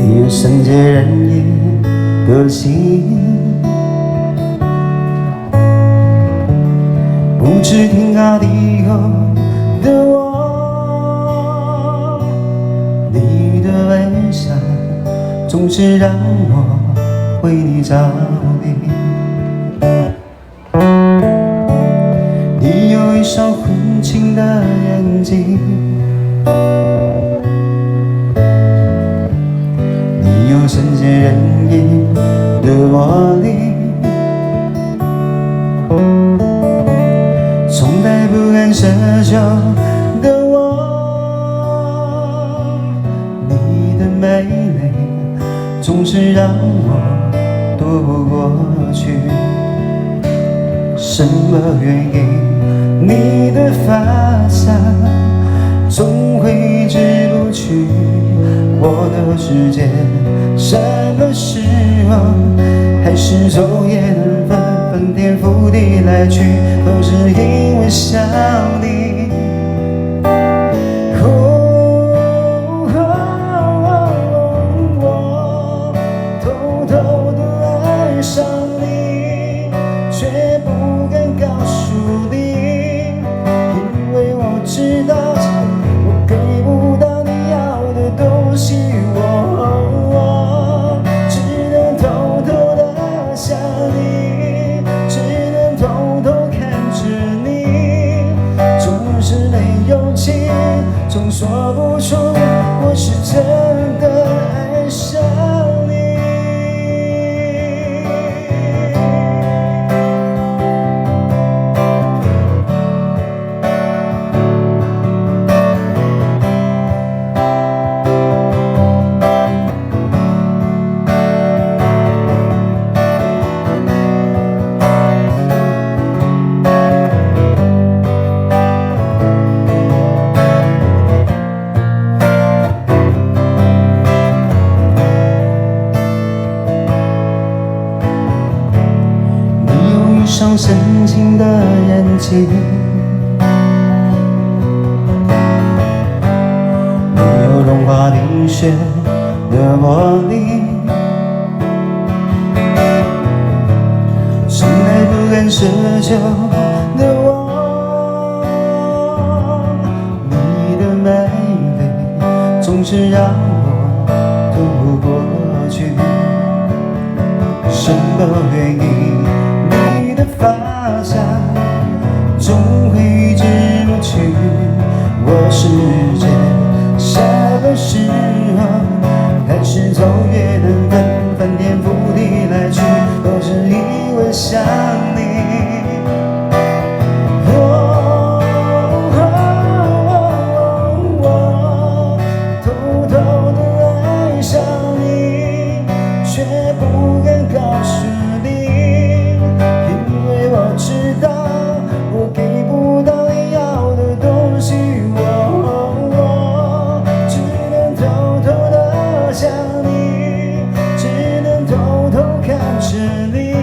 没有善解人意的心，不知天高地厚的我，你的微笑总是让我为你着迷。你有一双纯情的眼睛，你有善解人意的魔力，从来不敢奢求的我，你的美丽总是让我躲不过去。什么原因？你的发香总会一直不去我的世界，什么时候还是昼夜难分，翻天覆地来去，都是因为想你。我偷偷地爱上你，却不敢告诉你，因为我知道我给不到你要的东西，我只能偷偷地想你，只能偷偷看着你，总是没勇气，总说不出我是真的爱上你。一双深情的眼睛，你有融化冰雪的魔力，从来不敢奢求的我，你的美丽总是让我躲不过去。什么原因？你的发香总会一直不去我世界，什么时候还是昼夜难分，翻天覆地来去，都是因为想你。我偷偷地爱上你，却不敢告诉你，我知道我给不到你要的东西，我只能偷偷地想你，只能偷偷看着你，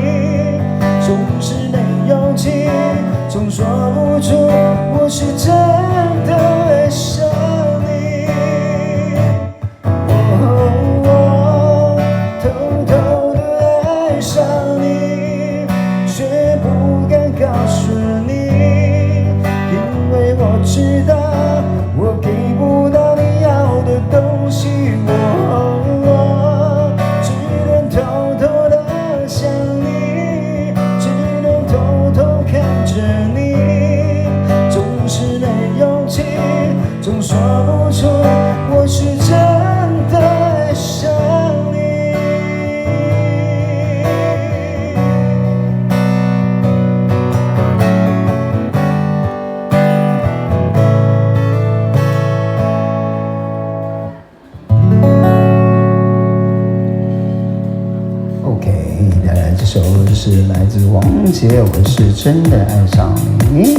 总是没勇气，总说不出我是真的爱上你。我偷偷地爱上你，却不敢告诉你，因为我知道我给不到你要的东西，我只能偷偷地想你，只能偷偷看着你，总是没勇气，总说不出我是真的爱上你。OK， 带来这首是来自王杰，我是真的爱上你。